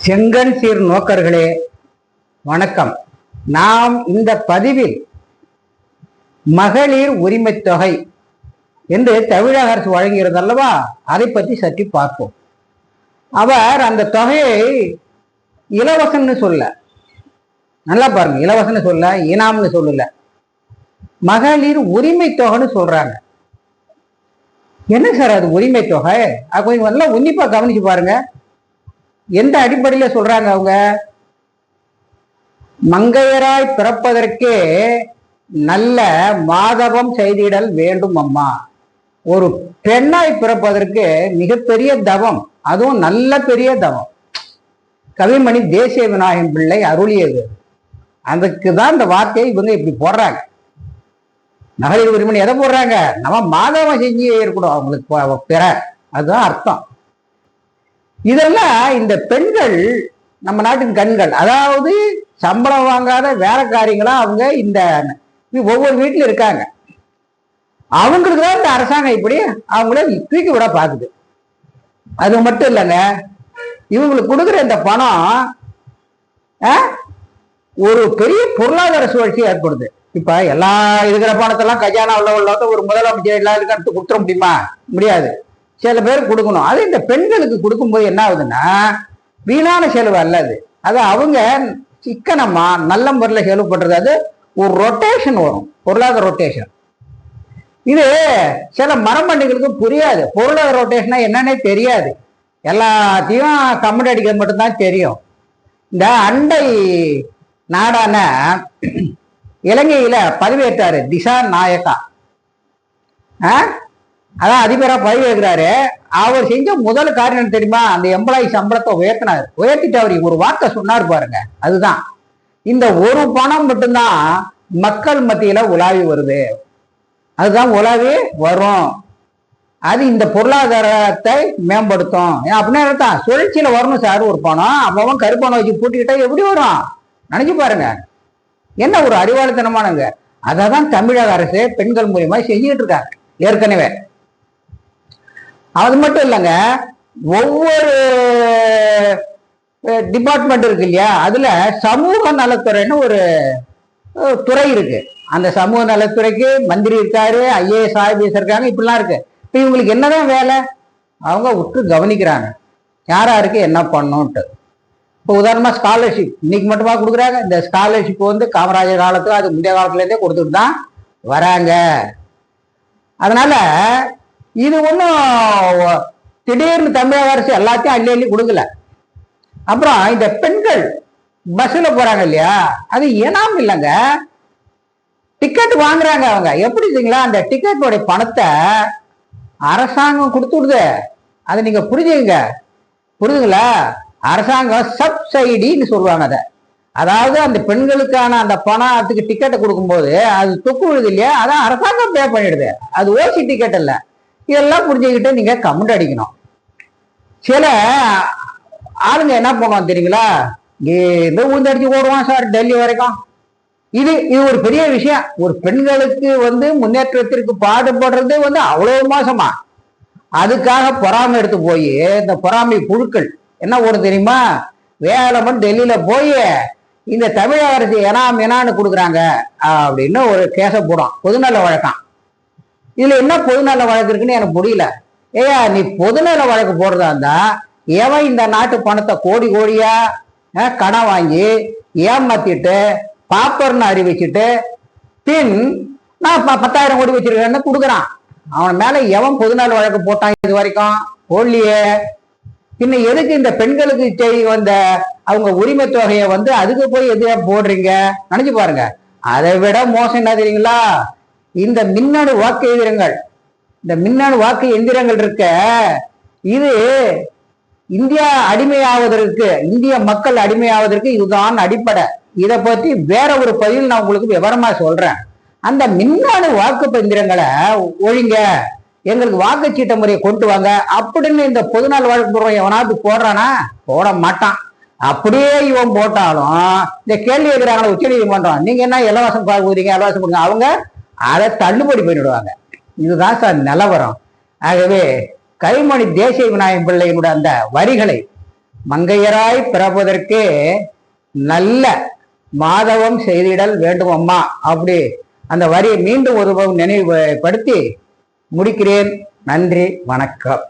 செங்கன் சீர் நோக்கர்களே வணக்கம். நாம் இந்த பதிவில் மகளிர் உரிமை தொகை என்று தமிழக அரசு வழங்குகிறது அல்லவா, அதை பற்றி சற்று பார்ப்போம். அவர் அந்த தொகையை இலவசம்னு சொல்ல, நல்லா பாருங்க, இலவசம்னு சொல்ல, இனாம்னு சொல்லல, மகளிர் உரிமை தொகைன்னு சொல்றாங்க. என்ன சார் அது உரிமை தொகை? கொஞ்சம் நல்லா உன்னிப்பா கவனிச்சு பாருங்க. எந்த அடிப்படையில சொல்றாங்க? அவங்க மங்கையராய் பிறப்பதற்கே நல்ல மாதவம் செய்திடல் வேண்டும் அம்மா. ஒரு பெண்ணாய் பிறப்பதற்கு மிகப்பெரிய தவம், அதுவும் நல்ல பெரிய தவம். கவிமணி தேசிய விநாயகம் பிள்ளை அருளியது. அதுக்குதான் இந்த வார்த்தையை இவங்க இப்படி போடுறாங்க. மகளிர் உரிமை எதை போடுறாங்க? நம்ம மாதவம் செஞ்சு இருக்கணும் அவங்களுக்கு பெற, அதுதான் அர்த்தம். இதெல்லாம் இந்த பெண்கள் நம்ம நாட்டின் கண்கள், அதாவது சம்பளம் வாங்காத வேலைக்காரிங்களா அவங்க இந்த ஒவ்வொரு வீட்டிலும் இருக்காங்க. அவங்களுக்கு தான் இந்த அரசாங்கம் இப்படி அவங்கள தூக்கி விட பாக்குது. அது மட்டும் இல்லைங்க, இவங்களுக்கு கொடுக்குற இந்த பணம் ஒரு பெரிய பொருளாதார சுழற்சி ஏற்படுது. இப்ப எல்லா இருக்கிற பணத்தெல்லாம் கஜானா உள்ள ஒரு முதலமைச்சர் எல்லாருக்கும் எடுத்து கொடுத்துட முடியுமா? முடியாது. சில பேருக்கு கொடுக்கணும். அது இந்த பெண்களுக்கு கொடுக்கும்போது என்ன ஆகுதுன்னா வீணான செலவு அல்லது, அது அவங்க சிக்கனமா நல்ல முறையில் செலவு பண்றது. அது ஒரு ரொட்டேஷன் வரும், பொருளாதார ரொட்டேஷன். இது சில மரமண்டிகளுக்கு புரியாது. பொருளாதார ரொட்டேஷனா என்னன்னே தெரியாது. எல்லாத்தையும் கமெண்ட் அடிக்கிறது மட்டும்தான் தெரியும். இந்த அண்டை நாடான இலங்கையில பதவியேற்றாரு திசா நாயக்கா, அதான் அதிபரா பதவி ஏற்கிறாரு. அவர் செஞ்ச முதல் காரியம் தெரியுமா? அந்த எம்ப்ளாயி சம்பளத்தை உயர்த்தினார். உயர்த்திட்டு அவர் ஒரு வார்த்தை சொன்னார் பாருங்க. அதுதான் இந்த ஒரு பணம் மட்டும்தான் மக்கள் மத்தியில உலாவி வருது, அதுதான் உலாவி வரும். அது இந்த பொருளாதாரத்தை மேம்படுத்தும். அப்படின்னா சுழற்சியில வரணும் சார் ஒரு பணம். அப்பவன் கருப்பணம் வச்சு பூட்டிக்கிட்டா எப்படி வரும்? நினைச்சு பாருங்க, என்ன ஒரு அறிவாளித்தனமானங்க. அதான் தமிழக அரசு பெண்கள் மூலியமா செஞ்சுக்கிட்டு இருக்காங்க ஏற்கனவே. அது மட்டும் இல்லைங்க, ஒவ்வொரு டிபார்ட்மெண்ட் இருக்கு இல்லையா, அதுல சமூக நலத்துறைன்னு ஒரு துறை இருக்கு. அந்த சமூக நலத்துறைக்கு மந்திரி இருக்காரு, ஐஏஎஸ் ஆபிஎஸ் இருக்காங்க, இப்படிலாம் இருக்கு. இப்ப இவங்களுக்கு என்னதான் வேலை? அவங்க விட்டு கவனிக்கிறாங்க யாராருக்கு என்ன பண்ணணும்ட்டு. இப்போ உதாரணமா ஸ்காலர்ஷிப் இன்னைக்கு மட்டுமா கொடுக்குறாங்க. இந்த ஸ்காலர்ஷிப் வந்து காமராஜர் காலத்துல, அது முந்தைய காலத்துல இருந்தே கொடுத்துட்டு தான் வராங்க. அதனால இது ஒன்றும் திடீர்னு தமிழக அரசு எல்லாத்தையும் அள்ளி அள்ளி கொடுக்கல. அப்புறம் இந்த பெண்கள் பஸ்ல போறாங்க இல்லையா, அது ஏனாம் இல்லைங்க, டிக்கெட் வாங்குறாங்க. அவங்க எப்படி இல்லைங்களா, அந்த டிக்கெட்டோடைய பணத்தை அரசாங்கம் கொடுத்துடுது. அதை நீங்க புரிஞ்சுங்க, புரியுதுங்களா? அரசாங்கம் சப்சைடின்னு சொல்லுவாங்க அதை. அதாவது அந்த பெண்களுக்கான அந்த பணத்துக்கு டிக்கெட்டை கொடுக்கும்போது அது தொக்கு விழுது இல்லையா, அதான் அரசாங்கம் பே பண்ணிடுது. அது ஓசி டிக்கெட் இல்லை. இதெல்லாம் புரிஞ்சுக்கிட்டு நீங்க கமெண்ட் அடிக்கணும். சில ஆளுங்க என்ன பண்ணுவாங்க தெரியுங்களா, இந்த ஊந்தடிச்சு ஓடுவான் சார் டெல்லி வரைக்கும். இது ஒரு பெரிய விஷயம். ஒரு பெண்களுக்கு வந்து முன்னேற்றத்திற்கு பாடுபடுறது வந்து அவ்வளவு மோசமா. அதுக்காக பொறாமை எடுத்து போய் இந்த பொறாமை புழுக்கள் என்ன ஓடும் தெரியுமா, வேலை மட்டும் டெல்லியில போய் இந்த தமிழக அரசு எனான்னு கொடுக்குறாங்க அப்படின்னு ஒரு கேச போடும். பொதுநல வழக்கம். இதுல என்ன பொதுநல வழக்கு இருக்குன்னு எனக்கு முடியல. ஏயா, நீ பொதுநல வழக்கு போடுறதா இருந்தா எவன் இந்த நாட்டு பணத்தை கோடி கோடியா கடன் வாங்கி ஏமாத்திட்டு பாப்பர்னு அறிவிச்சுட்டு பின் நான் 10,000 கோடி வச்சிருக்கேன்னு கொடுக்குறான், அவன் மேல எவன் பொதுநல வழக்கு போட்டான் இது வரைக்கும்? போடலையே. பின்ன எதுக்கு இந்த பெண்களுக்கு செய்தி வந்த அவங்க உரிமை தொகையை வந்து அதுக்கு போய் எதுயா போடுறீங்க? நினைச்சு பாருங்க. அதை விட மோசம் என்ன தெரியுங்களா, இந்த மின்னணு வாக்கு எந்திரங்கள், இந்த மின்னணு வாக்கு எந்திரங்கள் இருக்க, இது இந்தியா அடிமையாவதற்கு, இந்திய மக்கள் அடிமையாவதற்கு இதுதான் அடிப்படை. இதை பற்றி வேற ஒரு பதிவில் நான் உங்களுக்கு விவரமா சொல்றேன். அந்த மின்னணு வாக்கு எந்திரங்களை ஒழிங்க, எங்களுக்கு வாக்குச்சீட்ட முறையை கொண்டு வாங்க அப்படின்னு இந்த பொதுநாள் வழக்கு போடுறோம். எவனாவது போடுறானா? போட மாட்டான். அப்படியே இவன் போட்டாலும் இந்த கேள்வி கேட்கிறாங்களா உச்ச நீதிமன்றம், நீங்க என்ன இலவசம் பார்க்குறீங்க, இலவசம் கொடுங்க, அவங்க அதை தள்ளுபடி பண்ணிடுவாங்க. இதுதான் சார் நிலவரம். ஆகவே கவிமணி தேசிய விநாயகம் பிள்ளையினுடைய அந்த வரிகளை மங்கையராய் பிறப்பதற்கு நல்ல மாதவம் செய்திடல் வேண்டும் அம்மா. அப்படி அந்த வரியை மீண்டும் ஒரு நினைவுபடுத்தி முடிக்கிறேன். நன்றி, வணக்கம்.